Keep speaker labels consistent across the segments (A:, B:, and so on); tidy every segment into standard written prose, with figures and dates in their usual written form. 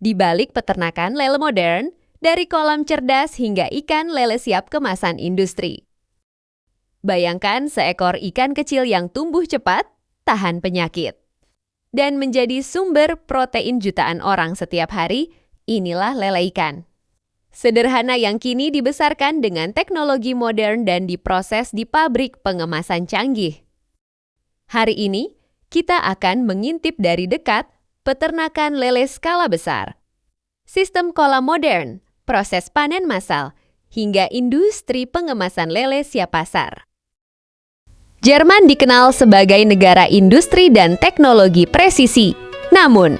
A: Di balik peternakan lele modern, dari kolam cerdas hingga ikan lele siap kemasan industri. Bayangkan seekor ikan kecil yang tumbuh cepat, tahan penyakit, dan menjadi sumber protein jutaan orang setiap hari. Inilah lele ikan. Sederhana yang kini dibesarkan dengan teknologi modern dan diproses di pabrik pengemasan canggih. Hari ini, kita akan mengintip dari dekat peternakan lele skala besar, sistem kolam modern, proses panen massal, hingga industri pengemasan lele siap pasar. Jerman dikenal sebagai negara industri dan teknologi presisi. Namun,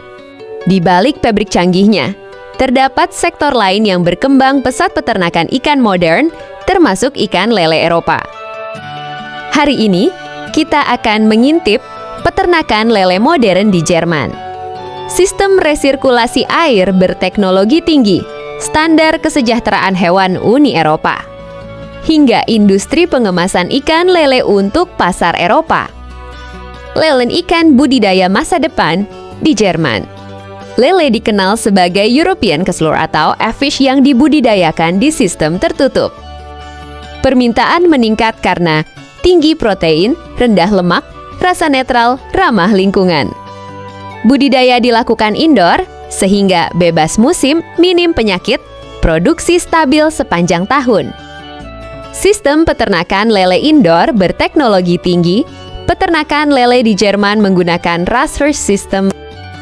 A: di balik pabrik canggihnya, terdapat sektor lain yang berkembang pesat peternakan ikan modern, termasuk ikan lele Eropa. Hari ini, kita akan mengintip peternakan lele modern di Jerman. Sistem resirkulasi air berteknologi tinggi, standar kesejahteraan hewan Uni Eropa, hingga industri pengemasan ikan lele untuk pasar Eropa. Lele ikan budidaya masa depan di Jerman. Lele dikenal sebagai European Keslur atau fish yang dibudidayakan di sistem tertutup. Permintaan meningkat karena tinggi protein, rendah lemak, rasa netral, ramah lingkungan. Budidaya dilakukan indoor, sehingga bebas musim, minim penyakit, produksi stabil sepanjang tahun. Sistem peternakan lele indoor berteknologi tinggi. Peternakan lele di Jerman menggunakan Raster System.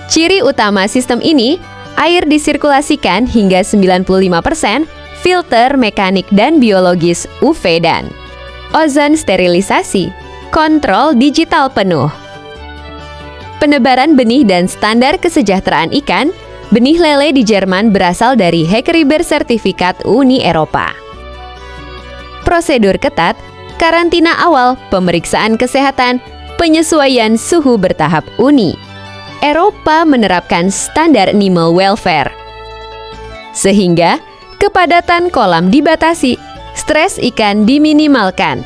A: Ciri utama sistem ini, air disirkulasikan hingga 95%, filter mekanik dan biologis UV dan ozon sterilisasi, kontrol digital penuh. Penebaran benih dan standar kesejahteraan ikan, benih lele di Jerman berasal dari Hekeriber sertifikat Uni Eropa. Prosedur ketat, karantina awal, pemeriksaan kesehatan, penyesuaian suhu bertahap Uni Eropa menerapkan standar animal welfare. Sehingga kepadatan kolam dibatasi, stres ikan diminimalkan.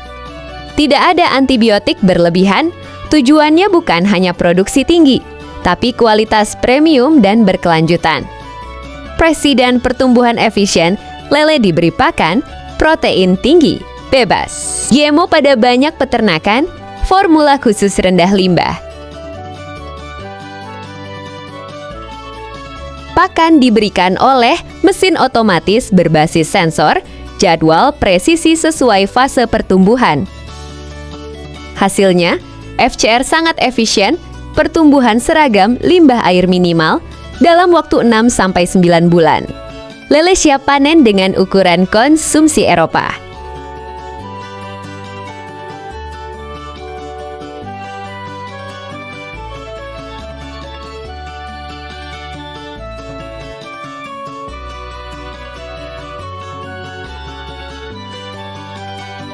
A: Tidak ada antibiotik berlebihan, tujuannya bukan hanya produksi tinggi, tapi kualitas premium dan berkelanjutan. Presiden pertumbuhan efisien, lele diberi pakan, protein tinggi, bebas. GMO pada banyak peternakan, formula khusus rendah limbah. Pakan diberikan oleh mesin otomatis berbasis sensor, jadwal presisi sesuai fase pertumbuhan. Hasilnya, FCR sangat efisien, pertumbuhan seragam, limbah air minimal dalam waktu 6-9 bulan. Lele siap panen dengan ukuran konsumsi Eropa.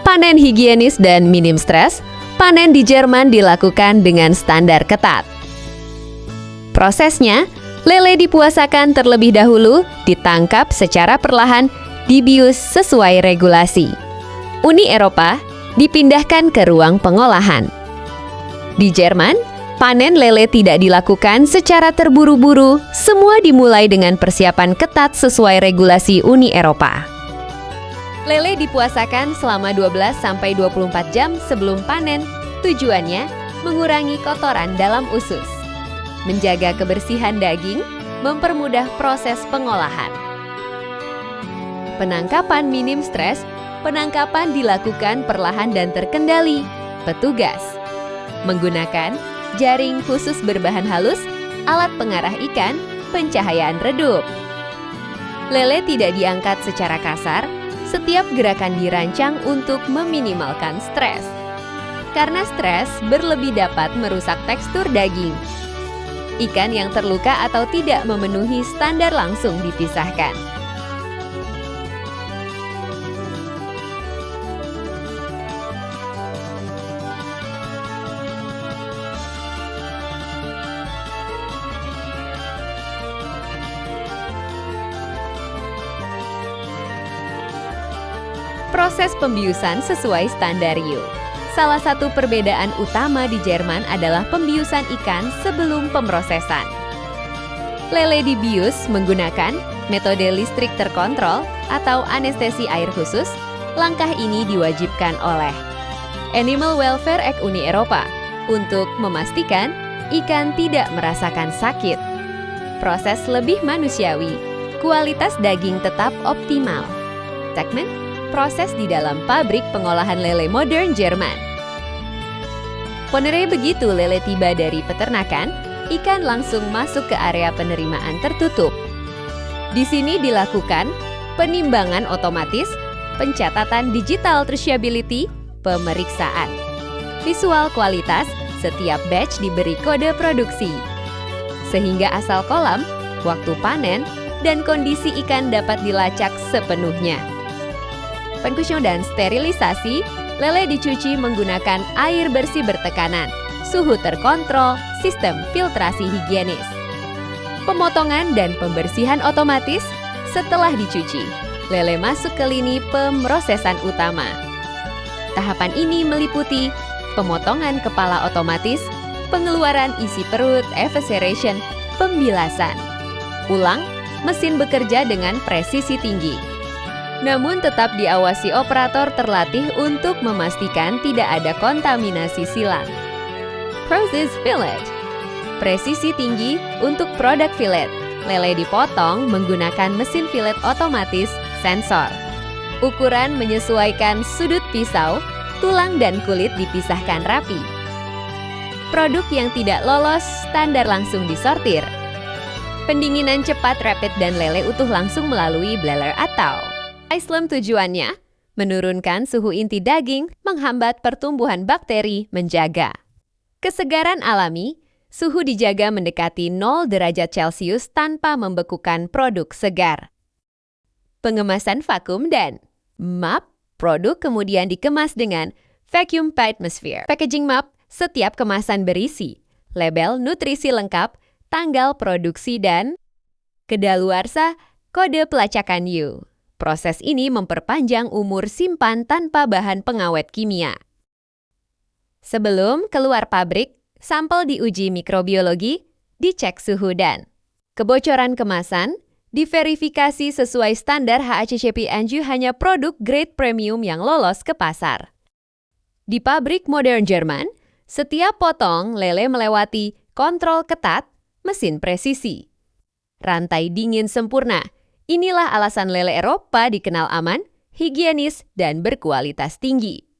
A: Panen higienis dan minim stres, panen di Jerman dilakukan dengan standar ketat. Prosesnya, lele dipuasakan terlebih dahulu, ditangkap secara perlahan, dibius sesuai regulasi. Uni Eropa dipindahkan ke ruang pengolahan. Di Jerman, panen lele tidak dilakukan secara terburu-buru, semua dimulai dengan persiapan ketat sesuai regulasi Uni Eropa. Lele dipuasakan selama 12-24 jam sebelum panen. Tujuannya, mengurangi kotoran dalam usus, menjaga kebersihan daging, mempermudah proses pengolahan. Penangkapan minim stres, penangkapan dilakukan perlahan dan terkendali. Petugas menggunakan jaring khusus berbahan halus, alat pengarah ikan, pencahayaan redup. Lele tidak diangkat secara kasar, setiap gerakan dirancang untuk meminimalkan stres. Karena stres berlebih dapat merusak tekstur daging. Ikan yang terluka atau tidak memenuhi standar langsung dipisahkan. Proses pembiusan sesuai standar EU. Salah satu perbedaan utama di Jerman adalah pembiusan ikan sebelum pemrosesan. Lele dibius menggunakan metode listrik terkontrol atau anestesi air khusus. Langkah ini diwajibkan oleh Animal Welfare Act Uni Eropa untuk memastikan ikan tidak merasakan sakit. Proses lebih manusiawi, kualitas daging tetap optimal. Segmen proses di dalam pabrik pengolahan lele modern Jerman. Ponere begitu lele tiba dari peternakan, ikan langsung masuk ke area penerimaan tertutup. Di sini dilakukan penimbangan otomatis, pencatatan digital traceability, pemeriksaan. Visual kualitas, setiap batch diberi kode produksi. Sehingga asal kolam, waktu panen, dan kondisi ikan dapat dilacak sepenuhnya. Pencucian dan sterilisasi, lele dicuci menggunakan air bersih bertekanan, suhu terkontrol, sistem filtrasi higienis. Pemotongan dan pembersihan otomatis setelah dicuci, lele masuk ke lini pemrosesan utama. Tahapan ini meliputi pemotongan kepala otomatis, pengeluaran isi perut, evisceration, pembilasan. Ulang, mesin bekerja dengan presisi tinggi. Namun tetap diawasi operator terlatih untuk memastikan tidak ada kontaminasi silang. Process fillet. Presisi tinggi untuk produk fillet. Lele dipotong menggunakan mesin fillet otomatis sensor. Ukuran menyesuaikan sudut pisau, tulang dan kulit dipisahkan rapi. Produk yang tidak lolos standar langsung disortir. Pendinginan cepat rapid dan lele utuh langsung melalui blaler atau icelem tujuannya menurunkan suhu inti daging, menghambat pertumbuhan bakteri, menjaga kesegaran alami. Suhu dijaga mendekati 0 derajat Celcius tanpa membekukan produk segar. Pengemasan vakum dan map, produk kemudian dikemas dengan vacuum atmosphere. Packaging map, setiap kemasan berisi label nutrisi lengkap, tanggal produksi dan kedaluarsa kode pelacakan U. Proses ini memperpanjang umur simpan tanpa bahan pengawet kimia. Sebelum keluar pabrik, sampel diuji mikrobiologi, dicek suhu dan kebocoran kemasan, diverifikasi sesuai standar HACCP NG hanya produk grade premium yang lolos ke pasar. Di pabrik modern Jerman, setiap potong lele melewati kontrol ketat, mesin presisi. Rantai dingin sempurna, inilah alasan lele Eropa dikenal aman, higienis, dan berkualitas tinggi.